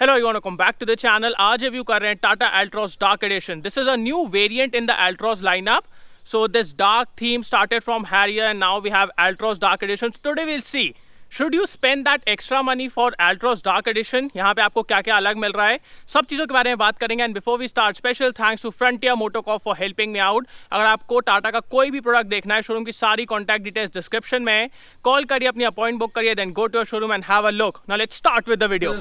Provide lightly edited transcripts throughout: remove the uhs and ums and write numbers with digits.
Hello everyone, welcome back to the channel. आज review कर रहे हैं Tata Altroz Dark Edition. This is a new variant in the Altroz lineup. So this dark theme started from Harrier and now we have Altroz Dark Edition. So today we'll see, should you spend that extra money for Altroz Dark Edition? यहाँ पे आपको क्या क्या अलग मिल रहा है, सब चीज़ों के बारे में बात करेंगे. And before we start, special thanks to Frontier Motocorp for helping me out. अगर आपको टाटा का कोई भी प्रोडक्ट देखना है, शोरूम की सारी कॉन्टैक्ट डिटेल्स डिस्क्रिप्शन में है. कॉल करिए, अपनी अपॉइंट बुक करिए, then go to your showroom and have a look. Now let's start with the video.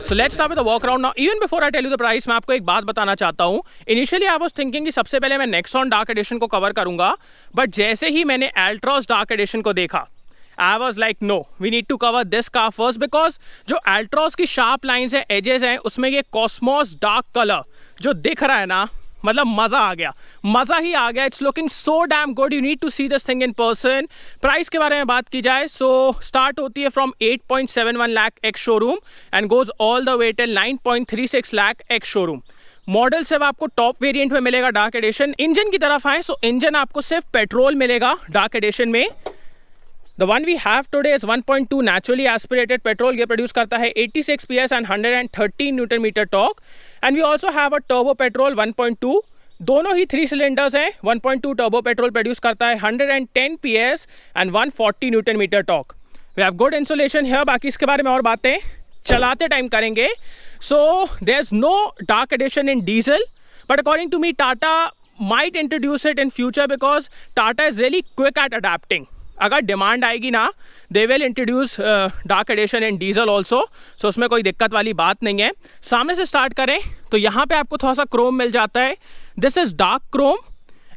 So let's start with the walk around now. Even before I tell you the price, मैं आपको एक बात बताना चाहता हूँ. Initially I was thinking कि सबसे पहले मैं Nexon Dark Edition को कवर करूँगा, but जैसे ही मैंने Altroz Dark Edition को देखा, I was like no, we need to cover this car first because जो Altroz की sharp lines है, edges हैं, उसमें ये Cosmos Dark Color जो दिख रहा है ना, मतलब मज़ा आ गया, मज़ा ही आ गया. It's looking so damn good. You need to see this thing in person. Price के बारे में बात की जाए, सो स्टार्ट होती है from 8.71 lakh ex showroom and goes all the way till 9.36 lakh ex showroom. Model सिर्फ आपको टॉप वेरिएंट में मिलेगा डार्क एडिशन. इंजन की तरफ आए, सो इंजन आपको सिर्फ पेट्रोल मिलेगा डार्क एडिशन में. The one we have today is 1.2 naturally aspirated petrol. ये प्रोड्यूस करता है 86 PS and 113 newton metre torque. And we also have a turbo petrol 1.2. दोनों ही 3 सिलेंडर्स हैं. 1.2 टर्बो पेट्रोल प्रोड्यूस करता है 110 PS and 140 newton metre torque. We have good insulation है. बाकी इसके बारे में और बातें चलाते टाइम करेंगे. So there is no dark edition in diesel, but according to me Tata might introduce it in future because Tata is really quick at adapting. अगर डिमांड आएगी ना, they will introduce dark edition in diesel also. So उसमें कोई दिक्कत वाली बात नहीं है. सामने से स्टार्ट करें तो यहाँ पे आपको थोड़ा सा क्रोम मिल जाता है. This is dark Chrome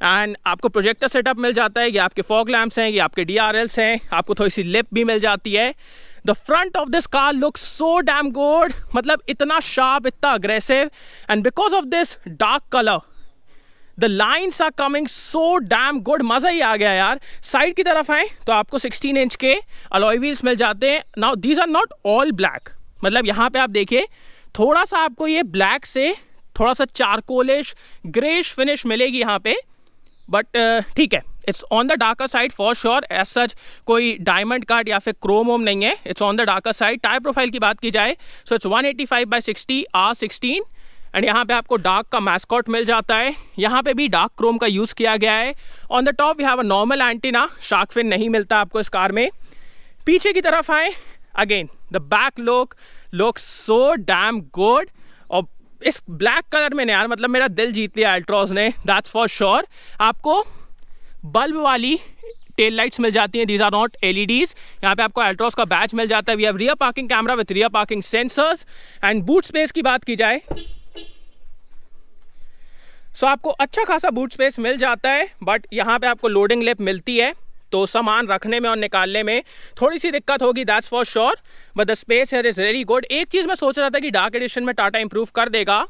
and आपको प्रोजेक्टर सेटअप मिल जाता है. ये आपके फॉग लैम्प्स हैं, ये आपके DRLs हैं. आपको थोड़ी सी लिप भी मिल जाती है. The front of this car looks so damn good, मतलब इतना शार्प, इतना aggressive. And because of this dark colour the lines are coming so damn good. मज़ा ही आ गया यार. साइड की तरफ आए तो आपको 16 इंच के अलॉय व्हील्स मिल जाते हैं. Now these are not all black, मतलब यहाँ पे आप देखिए थोड़ा सा आपको ये ब्लैक से थोड़ा सा चारकोलिश ग्रेश फिनिश मिलेगी यहाँ पे, बट ठीक है, it's on the darker side for sure. As such कोई डायमंड कट या फिर क्रोम ओम नहीं है. It's on the darker side. Tyre profile की बात की जाए सो इट्स 185/60 R16 एंड यहाँ पे आपको डार्क का मैस्कॉट मिल जाता है. यहाँ पे भी डार्क क्रोम का यूज़ किया गया है. On the top we have a normal antenna. Shark fin नहीं मिलता आपको इस कार में. पीछे की तरफ आए, again the back look so damn good. और इस ब्लैक कलर में यार, मतलब मेरा दिल जीत लिया Altroz ने, दैट्स फॉर श्योर. आपको बल्ब वाली टेल लाइट्स मिल जाती हैं. These are not LEDs. यहाँ पे आपको Altroz का बैच मिल जाता है. We have rear parking camera with rear parking sensors. And boot space की बात की जाए सो आपको अच्छा खासा बूट स्पेस मिल जाता है, बट यहाँ पे आपको लोडिंग लिप मिलती है, तो सामान रखने में और निकालने में थोड़ी सी दिक्कत होगी, that's for sure. But the space here is very good. एक चीज़ मैं सोच रहा था कि डार्क एडिशन में टाटा इंप्रूव कर देगा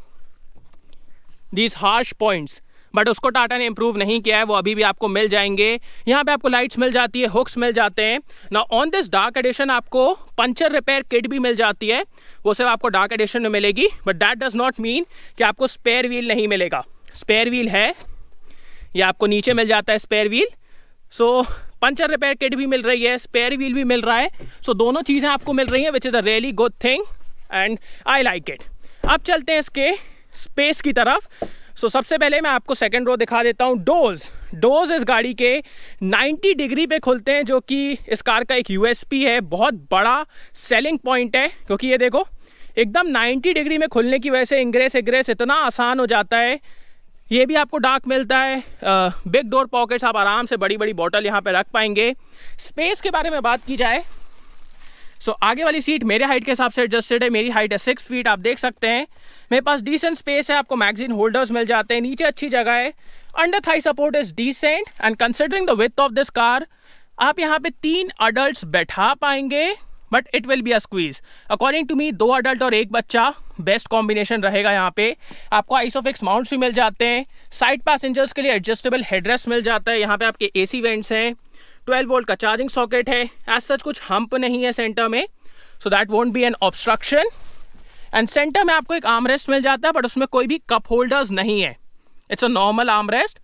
दीज हार्श पॉइंट्स, बट उसको टाटा ने इंप्रूव नहीं किया है. वो अभी भी आपको मिल जाएंगे. यहाँ पे आपको लाइट्स मिल जाती है, हुक्स मिल जाते हैं. ना ऑन दिस डार्क एडिशन आपको पंचर रिपेयर किट भी मिल जाती है. वो सिर्फ आपको डार्क एडिशन में मिलेगी, but that does not mean कि आपको स्पेयर व्हील नहीं मिलेगा. स्पेयर व्हील है, ये आपको नीचे मिल जाता है स्पेयर व्हील. सो पंचर रिपेयर किट भी मिल रही है, स्पेयर व्हील भी मिल रहा है. सो दोनों चीज़ें आपको मिल रही हैं, which is a really good thing and I like it. अब चलते हैं इसके स्पेस की तरफ. सो सबसे पहले मैं आपको सेकंड रो दिखा देता हूँ. डोर्स इस गाड़ी के 90 डिग्री पे खुलते हैं, जो कि इस कार का एक USP है, बहुत बड़ा सेलिंग पॉइंट है. क्योंकि ये देखो एकदम 90 डिग्री में खुलने की वजह से इंग्रेस इतना आसान हो जाता है. ये भी आपको डार्क मिलता है. बिग डोर पॉकेट्स, आप आराम से बड़ी बड़ी बॉटल यहाँ पे रख पाएंगे. स्पेस के बारे में बात की जाए सो आगे वाली सीट मेरे हाइट के हिसाब से एडजस्टेड है. मेरी हाइट है 6 फीट, आप देख सकते हैं. मेरे पास डिसेंट स्पेस है. आपको मैगजीन होल्डर्स मिल जाते हैं. नीचे अच्छी जगह है. Under thigh support is decent and considering the width of this car आप यहाँ पे 3 अडल्ट्स बैठा पाएंगे, but it will be a squeeze. According to me 2 adult और 1 बच्चा बेस्ट कॉम्बिनेशन रहेगा. यहाँ पे आपको आइसोफिक्स माउंट्स भी मिल जाते हैं. साइड पैसेंजर्स के लिए एडजस्टेबल हेडरेस्ट मिल जाता है. यहाँ पे आपके AC वेंट्स हैं. 12 वोल्ट का चार्जिंग सॉकेट है, एज सच कुछ हम्प नहीं है सेंटर में, so that won't be an obstruction. And centre में आपको एक आर्मरेस्ट मिल जाता है, बट उसमें कोई भी कप होल्डर्स नहीं है, इट्स अ नॉर्मल आर्मरेस्ट।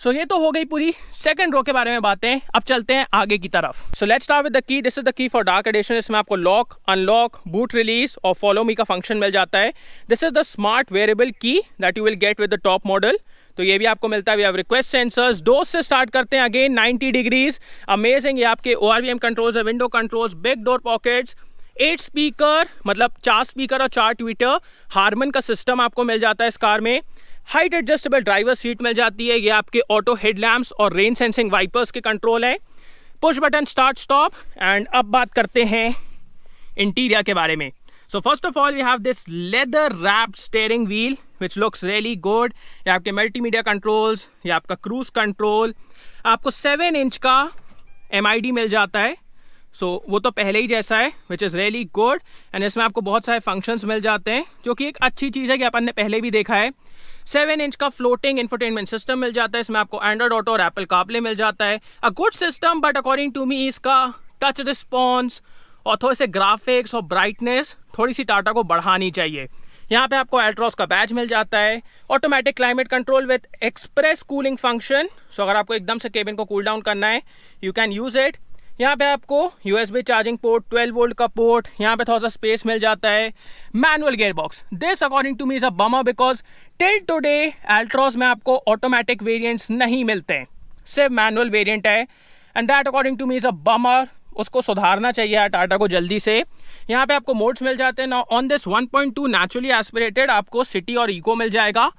सो ये तो हो गई पूरी सेकंड रो के बारे में बातें। अब चलते हैं आगे की तरफ। So let's start with the key. This is the key for dark edition. इसमें आपको लॉक, अनलॉक, बूट रिलीज और फॉलो मी का फंक्शन मिल जाता है। This is the smart variable key that you will get with the top model. तो ये भी आपको मिलता है। We have request sensors. डोज से स्टार्ट करते हैं, अगेन 90 डिग्रीज, अमेजिंग। ये आपके ORVM कंट्रोल्स है, window controls, big door pockets, 8 speaker, मतलब 4 स्पीकर और 4 ट्विटर। हारमन का सिस्टम आपको मिल जाता है इस कार में। हाइट एडजस्टेबल ड्राइवर सीट मिल जाती है। ये आपके ऑटो हेडलैम्प्स और रेन सेंसिंग वाइपर्स के कंट्रोल है। Push button start stop. And अब बात करते हैं इंटीरियर के बारे में। So first of all we have this leather wrapped steering wheel which looks really good. ये आपके मल्टीमीडिया कंट्रोल्स, ये आपका क्रूज कंट्रोल, आपको 7 इंच का MID मिल जाता है। सो वो तो पहले ही जैसा है, which is really good. And इसमें आपको बहुत सारे फंक्शंस मिल जाते हैं, जो कि एक अच्छी चीज़ है कि अपन ने पहले भी देखा है। 7 इंच का फ्लोटिंग इंफोटेनमेंट सिस्टम मिल जाता है। इसमें आपको एंड्रॉइड ऑटो और एप्पल कारप्ले मिल जाता है। A good system, but according to me इसका टच रिस्पॉन्स और थोड़े से ग्राफिक्स और ब्राइटनेस थोड़ी सी टाटा को बढ़ानी चाहिए। यहाँ पे आपको एल्ट्रॉस का बैच मिल जाता है। Automatic climate control with express cooling function. So अगर आपको एकदम से केबिन को कूल डाउन करना है, यू कैन यूज़ इट। यहाँ पे आपको USB चार्जिंग पोर्ट, 12 वोल्ट का पोर्ट, यहाँ पे थोड़ा सा स्पेस मिल जाता है। Manual gear box, this according to me is a bummer, because till today Altroz में आपको ऑटोमेटिक वेरिएंट्स नहीं मिलते हैं, सिर्फ मैनुअल वेरिएंट है। And that according to me is a bummer. उसको सुधारना चाहिए टाटा को जल्दी से। यहाँ पे आपको मोड्स मिल जाते हैं ना। ऑन दिस 1.2 नेचुरली एस्पिरेटेड आपको सिटी और इको मिल जाएगा।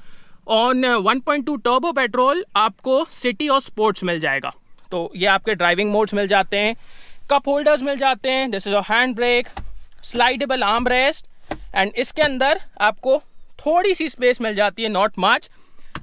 ऑन 1.2 टर्बो पेट्रोल आपको सिटी और स्पोर्ट्स मिल जाएगा। तो ये आपके ड्राइविंग मोड्स मिल जाते हैं। कप होल्डर्स मिल जाते हैं। This is a hand brake, slidable arm rest, and इसके अंदर आपको थोड़ी सी स्पेस मिल जाती है, नॉट मच।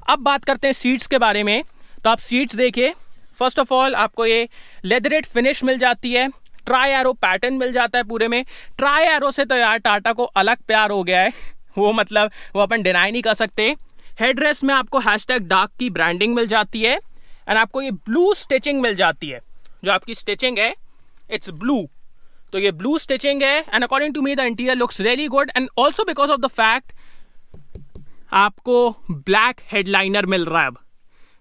अब बात करते हैं सीट्स के बारे में। तो आप सीट्स देखिए, फर्स्ट ऑफ ऑल आपको ये लेदरेट फिनिश मिल जाती है। ट्राई एरो पैटर्न मिल जाता है पूरे में। ट्राई एरो से तो यार टाटा को अलग प्यार हो गया है, वो मतलब वो अपन डिनाई नहीं कर सकते। हेडरेस्ट में आपको #डार्क की ब्रांडिंग मिल जाती है। एंड आपको ये ब्लू स्टिचिंग मिल जाती है, जो आपकी स्टिचिंग है इट्स ब्लू। तो ये ब्लू स्टिचिंग है। And according to me the interior looks really good. And also because of the fact आपको ब्लैक हेडलाइनर मिल रहा है अब,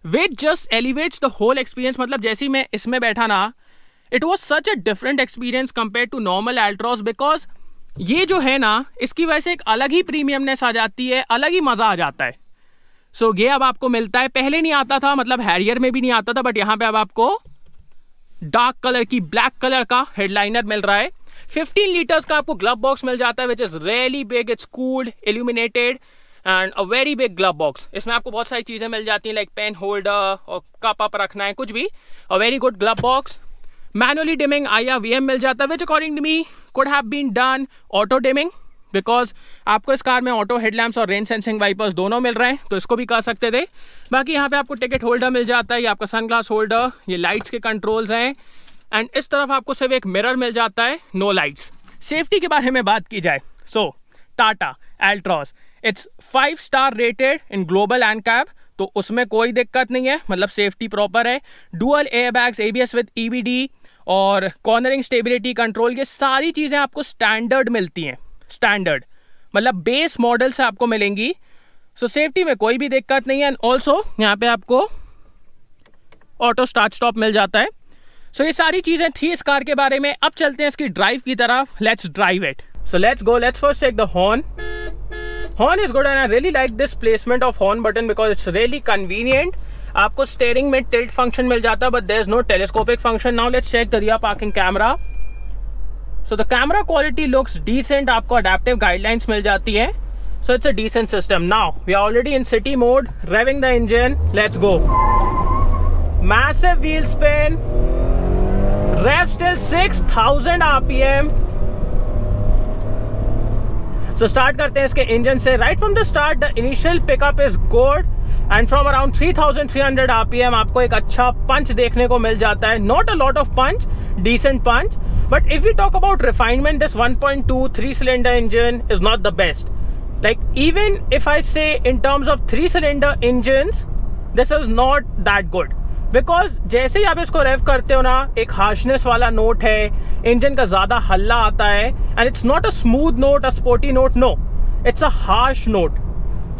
which just elevates the whole experience. मतलब जैसे ही मैं इसमें बैठा ना, it was such a different experience compare to normal Altroz, because ये जो है ना, इसकी वजह से एक अलग ही प्रीमियमनेस आ जाती है, अलग ही मज़ा आ जाता है। सो ये अब आपको मिलता है, पहले नहीं आता था, मतलब हैरियर में भी नहीं आता था, बट यहाँ पे अब आपको डार्क कलर की, ब्लैक कलर का हेडलाइनर मिल रहा है। 15 लीटर्स का आपको ग्लव बॉक्स मिल जाता है, which is really big, it's cooled, illuminated and a very big glove box. इसमें आपको बहुत सारी चीज़ें मिल जाती हैं, लाइक पेन होल्डर और कप अप रखना है, कुछ भी। A very good glove box. Manually dimming IR/VM मिल जाता है, which according to me could have been done auto dimming, because आपको इस कार में ऑटो हेडलैम्प्स और रेन सेंसिंग वाइपर्स दोनों मिल रहे हैं, तो इसको भी कर सकते थे। बाकी यहाँ पे आपको टिकट होल्डर मिल जाता है, ये आपका सनग्लास होल्डर, ये लाइट्स के कंट्रोल्स हैं। एंड इस तरफ आपको सिर्फ एक मिरर मिल जाता है, नो लाइट्स। सेफ्टी के बारे में बात की जाए, so Tata Altroz it's 5 star rated in global NCAP, तो उसमें कोई दिक्कत नहीं है, मतलब सेफ्टी प्रॉपर है। Dual airbags, ABS with EBD और कॉर्नरिंग स्टेबिलिटी कंट्रोल, ये सारी चीज़ें आपको स्टैंडर्ड मिलती हैं। स्टैंडर्ड मतलब बेस मॉडल से आपको मिलेंगी। सो सेफ्टी में कोई भी दिक्कत नहीं है। एंड ऑल्सो यहाँ पे आपको ऑटो स्टार्ट स्टॉप मिल जाता है। सो ये सारी चीज़ें थी इस कार के बारे में। अब चलते हैं इसकी ड्राइव की तरफ, let's drive it. So let's go, let's first take the horn. Horn is good and I really like this placement of horn button, because it's really convenient. आपको स्टीयरिंग में टिल्ट फंक्शन मिल जाता है, but there is no telescopic function. Now let's check the rear parking camera. So the camera quality looks decent, आपको adaptive guidelines मिल जाती है। So it's a decent system. Now we are already in city mode, revving the engine, let's go. Massive wheel spin, rev still 6000 RPM। So start करते हैं इसके engine से। Right from the start the initial pickup is good and from around 3300 RPM आपको एक अच्छा पंच देखने को मिल जाता है। Not a lot of punch, decent punch, but if we talk about refinement, this 1.2 3-cylinder engine is not the best. Like even if I say in terms of 3-cylinder engines, this is not that good. Because जैसे ही आप इसको रेव करते हो ना, एक harshness वाला note है, engine का ज़्यादा हल्ला आता है, and it's not a smooth note, a sporty note, no, it's a harsh note.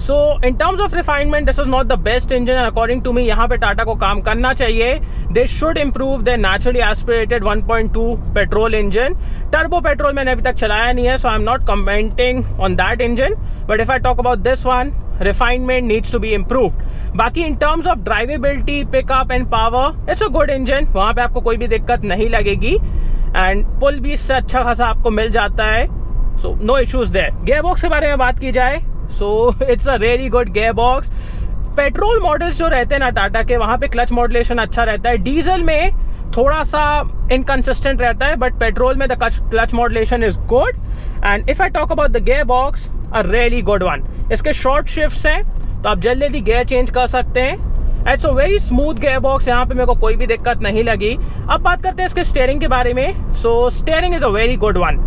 So in terms of refinement this is not the best engine, and according to me यहाँ पे टाटा को काम करना चाहिए. They should improve their naturally aspirated 1.2 petrol engine. Turbo petrol मैंने अभी तक चलाया नहीं है, so I am not commenting on that engine, but if I talk about this one, refinement needs to be improved. बाकी in terms of drivability, pickup and power, it's a good engine. वहाँ पे आपको कोई भी दिक्कत नहीं लगेगी, and पुल भी इससे अच्छा खासा आपको मिल जाता है, so no issues there. Gearbox के बारे में बात की जाए, so it's a really good gearbox. Petrol models जो रहते हैं ना टाटा के, वहाँ पे क्लच मॉड्यूलेशन अच्छा रहता है. डीजल में थोड़ा सा इनकंसिस्टेंट रहता है, बट पेट्रोल में the clutch modulation is good. And if I talk about the gear box, a really good one. इसके शॉर्ट शिफ्ट्स हैं, तो आप जल्दी जल्दी गियर चेंज कर सकते हैं. It's a very smooth gear box, यहाँ पे मेरे को कोई भी दिक्कत नहीं लगी. अब बात करते हैं इसके स्टीयरिंग के बारे में. So steering is a very good one.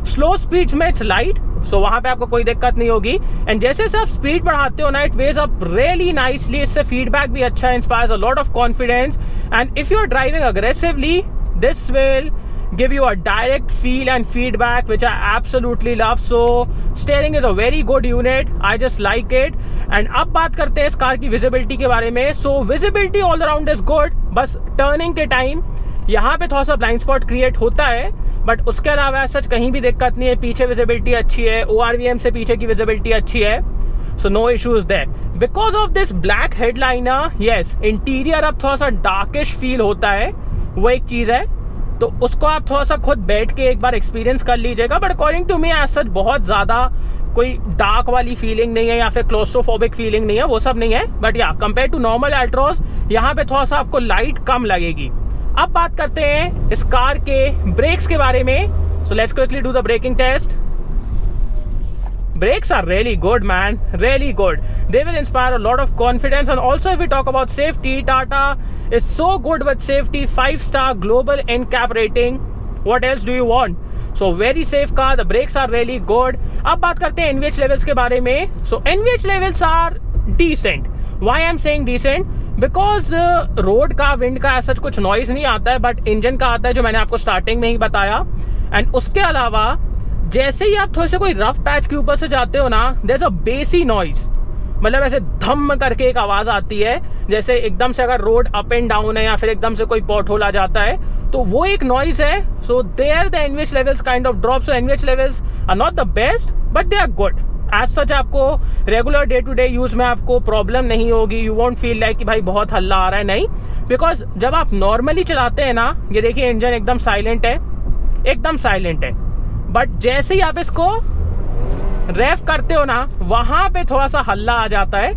Slow speeds में इट्स लाइट, सो वहाँ पे आपको कोई दिक्कत नहीं होगी. एंड जैसे जैसे आप स्पीड बढ़ाते हो ना, it weighs up really nicely. इससे फीडबैक भी अच्छा, inspires a lot of confidence. And if you are driving aggressively, this will give you a direct feel and feedback which I absolutely love. So steering is a very good unit, I just like it. And अब बात करते हैं इस car की visibility के बारे में. So visibility all around is good, बस टर्निंग के टाइम यहाँ पे थोड़ा सा ब्लाइंड स्पॉट क्रिएट होता है, बट उसके अलावा सच कहीं भी दिक्कत नहीं है. पीछे विजिबिलिटी अच्छी है, ORVM से पीछे की विजिबिलिटी अच्छी है, so no issues there. Because of this black headliner, yes, interior अब थोड़ा सा डार्किश फील होता है, वो एक चीज़ है, तो उसको आप थोड़ा सा खुद बैठ के एक बार एक्सपीरियंस कर लीजिएगा. But according to me as such बहुत ज़्यादा कोई डार्क वाली फीलिंग नहीं है, या फिर क्लोस्ट्रोफोबिक फीलिंग नहीं है, वो सब नहीं है. बट या कंपेयर टू नॉर्मल एल्ट्रोस, यहाँ पे थोड़ा सा आपको लाइट कम लगेगी. अब बात करते हैं इस कार के ब्रेक्स के बारे में. So let's quickly do the braking test. Brakes are really good, man, really good. They will inspire a lot of confidence. And also if we talk about safety, Tata is so good with safety. 5-star global NCAP rating. What else do you want? So very safe car. The brakes are really good. अब बात करते हैं NVH levels के बारे में. So NVH levels are decent. Why I'm saying decent? Because road का, wind का ऐसा कुछ नॉइज नहीं आता है, बट इंजन का आता है, जो मैंने आपको स्टार्टिंग में ही बताया. एंड उसके अलावा जैसे ही आप थोड़े से कोई रफ पैच के ऊपर से जाते हो ना, देयर इज अ बेसी नॉइज, मतलब ऐसे धम करके एक आवाज आती है, जैसे एकदम से अगर रोड अप एंड डाउन है, या फिर एकदम से कोई पॉट होल आ जाता है, तो वो एक नॉइज है. So there the NVH levels kind of drop. So NVH levels are not the best, but they are good. As such आपको regular day to day use में आपको प्रॉब्लम नहीं होगी. यू वोंट फील लाइक कि भाई बहुत हल्ला आ रहा है, नहीं. बिकॉज जब आप नॉर्मली चलाते हैं ना, ये देखिए इंजन एकदम साइलेंट है, एकदम साइलेंट है, बट जैसे ही आप इसको रेव करते हो ना, वहां पे थोड़ा सा हल्ला आ जाता है.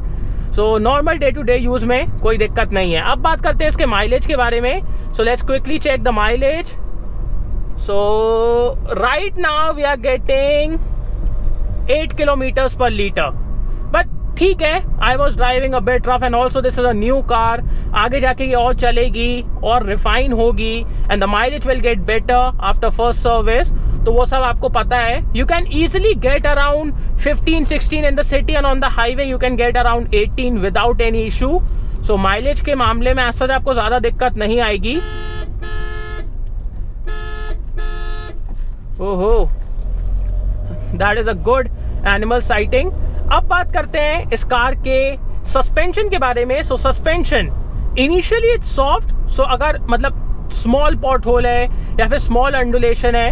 So normal day to day use में कोई दिक्कत नहीं है. अब बात करते हैं इसके माइलेज के बारे में. So let's quickly check the mileage. So right now we are getting 8 kilometres per litre, but ठीक है. I was driving a bit rough, and also this is a new car. आगे जाके ये और चलेगी और रिफाइन होगी, and the mileage will get better after first service. तो वो सब आपको पता है. You can easily get around 15-16 in the city, and on the highway you can get around 18 without any issue. So mileage के मामले में ऐसा आपको ज्यादा दिक्कत नहीं आएगी. ओहो, that is a good animal sighting. अब बात करते हैं इस कार के सस्पेंशन के बारे में. So suspension initially it's soft. So अगर मतलब स्मॉल पॉट होल है या फिर स्मॉल अंडुलेशन है,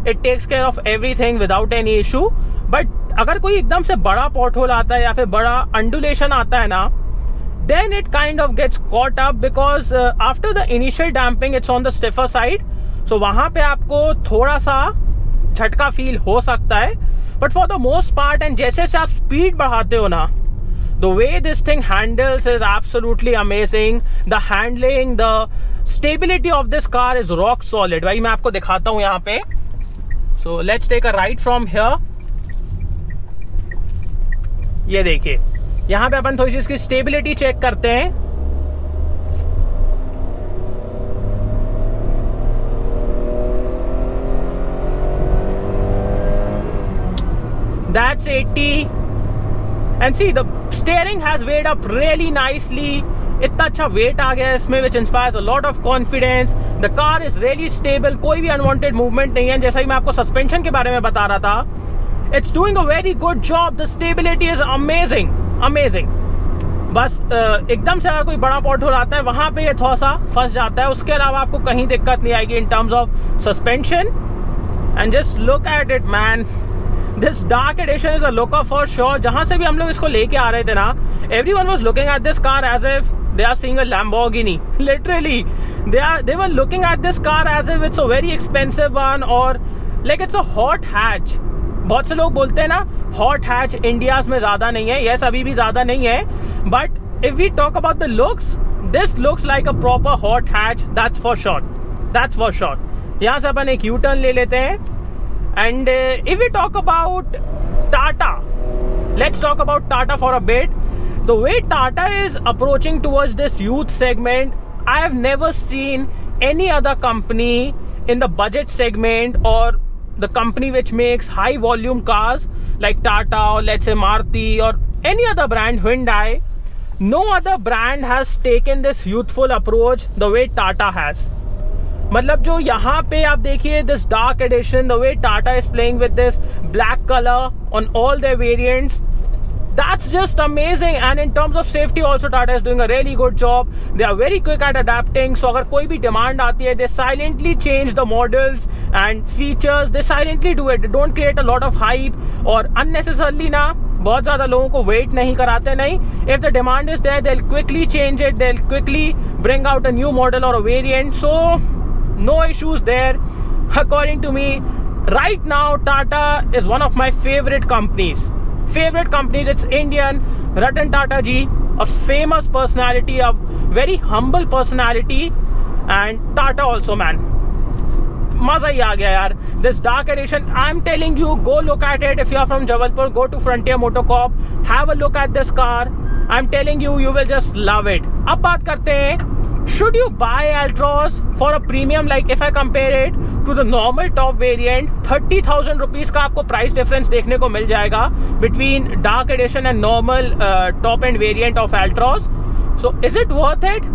it takes care of everything without any issue. But अगर कोई एकदम से बड़ा पॉट होल आता है या फिर बड़ा अंडुलेशन आता है ना, then it kind of gets caught up because after the initial damping it's on the stiffer side. So वहाँ पे आपको थोड़ा सा झटका फील हो सकता है, but for the most part, and जैसे से आप स्पीड बढ़ाते हो ना, the way this thing handles is absolutely amazing. The handling, the stability of this car is rock solid. भाई मैं आपको दिखाता हूँ यहाँ पे. So let's take a ride from here. ये देखिए, यहाँ पे अपन थोड़ी सी इसकी स्टेबिलिटी चेक करते हैं. That's 80. And see, the steering has weighed up really nicely. इतना अच्छा वेट आ गया है इसमें which inspires a lot of confidence. The car is really stable, कोई भी अनवांटेड मूवमेंट नहीं है. जैसा ही मैं आपको सस्पेंशन के बारे में बता रहा था, it's doing a very good job. The stability is amazing. बस एकदम से अगर कोई बड़ा पॉट हो आता है वहाँ पे ये थोड़ा सा फंस जाता है. उसके अलावा आपको कहीं दिक्कत नहीं आएगी इन terms of suspension. And just look at it man, this dark edition is a looker for sure. जहाँ से भी हम लोग इसको लेके आ रहे थे ना, everyone was looking at this car as if they are seeing a Lamborghini. Literally, they were looking at this car as if it's a very expensive one or like it's a hot hatch. बहुत से लोग बोलते हैं ना hot hatch India's में ज़्यादा नहीं है. Yes, अभी भी ज़्यादा नहीं है, but if we talk about the looks, this looks like a proper hot hatch. That's for sure. यहाँ से अपन एक U-turn ले लेते हैं. And if we talk about Tata, let's talk about Tata for a bit. The way Tata is approaching towards this youth segment, I have never seen any other company in the budget segment or the company which makes high volume cars like Tata or let's say Maruti or any other brand, Hyundai. No other brand has taken this youthful approach the way Tata has. मतलब जो यहाँ पे आप देखिए this dark edition, the way Tata is playing with this black color on all their variants, that's just amazing. And in terms of safety also, Tata is doing a really good job. They are very quick at adapting. So अगर कोई भी demand आती है, they silently change the models and features. They silently do it. They don't create a lot of hype और unnecessarily ना बहुत ज़्यादा लोगों को wait नहीं कराते. नहीं, if the demand is there, they'll quickly change it. They'll quickly bring out a new model or a variant. So no issues there. According to me, right now Tata is one of my favorite companies. It's Indian. Ratan Tata ji, a famous personality, a very humble personality, and Tata also, man. मजा ही आ गया यार. This dark edition, I'm telling you, go look at it. If you are from Jabalpur, go to Frontier Motocorp, have a look at this car. I'm telling you, you will just love it. अब बात करते हैं, should you buy Altroz for a premium? Like if I compare it to the normal top variant, 30,000 rupees का आपको price difference देखने को मिल जाएगा between dark edition and normal top end variant of Altroz. So is it worth it?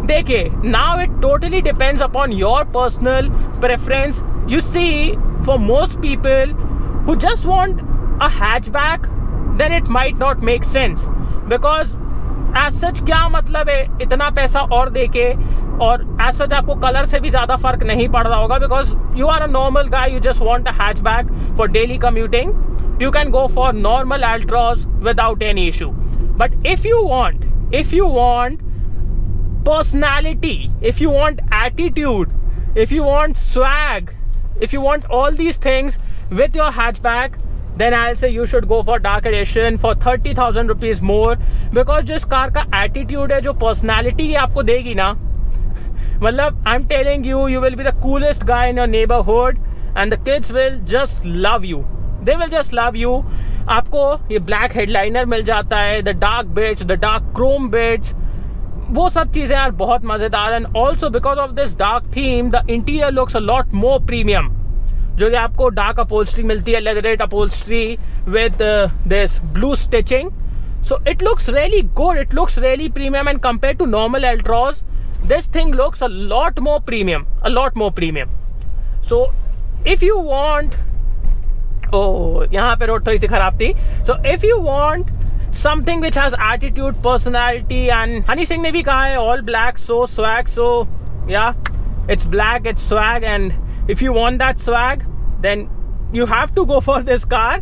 देखिए, now it totally depends upon your personal preference. You see, for most people who just want a hatchback, then it might not make sense because as such क्या मतलब है इतना पैसा और देके, और as such आपको कलर से भी ज़्यादा फर्क नहीं पड़ रहा होगा because you are a normal guy, you just want a hatchback for daily commuting. You can go for normal Altroz without any issue. But if you want personality, if you want attitude, if you want swag, if you want all these things with your hatchback, then I'll say you should go for dark edition for 30,000 rupees more. Because जो इस car का attitude है, जो personality ये आपको देगी ना, मतलब I'm telling you, you will be the coolest guy in your neighborhood and the kids will just love you. They will just love you. आपको ये black headliner मिल जाता है, the dark bits, the dark chrome bits, वो सब चीज़ें यार बहुत मज़ेदार. And also because of this dark theme, the interior looks a lot more premium. जो कि आपको डार्क अपहोल्स्ट्री मिलती है, leatherette upholstery with this blue stitching. So it looks really good, it looks really premium and compare to normal Altroz, this thing looks a lot more premium. So if you want, यहाँ पे road थोड़ी सी खराब थी. So if you want something which has attitude, personality, and Honey Singh ने भी कहा है all black so swag. So yeah, it's black, it's swag, and if you want that swag, then you have to go for this car.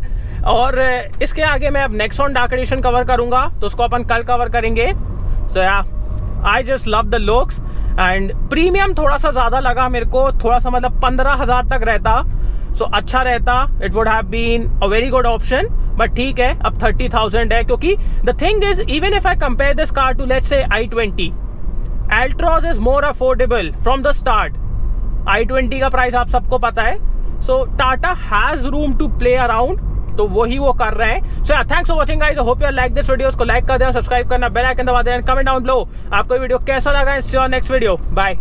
और इसके आगे मैं अब Nexon Dark Edition cover करूँगा, तो उसको अपन कल कवर करेंगे. So yeah, I just love the looks and premium थोड़ा सा ज़्यादा लगा मेरे को, थोड़ा सा मतलब 15,000 तक रहता सो अच्छा रहता. It would have been a very good option. But ठीक है, अब 30,000 है, क्योंकि the thing is even if I compare this car to let's say i20, Altroz is more affordable from the start. i20 का price आप सबको पता है. So Tata has room to play around, तो वही वो कर रहे हैं. So thanks for watching guys, I hope you like this video. को लाइक कर देना, सब्सक्राइब करना, बेल आइकन दबा देना, कमेंट डाउन बिलो आपको वीडियो कैसा लगा. सी यू नेक्स्ट वीडियो, बाय.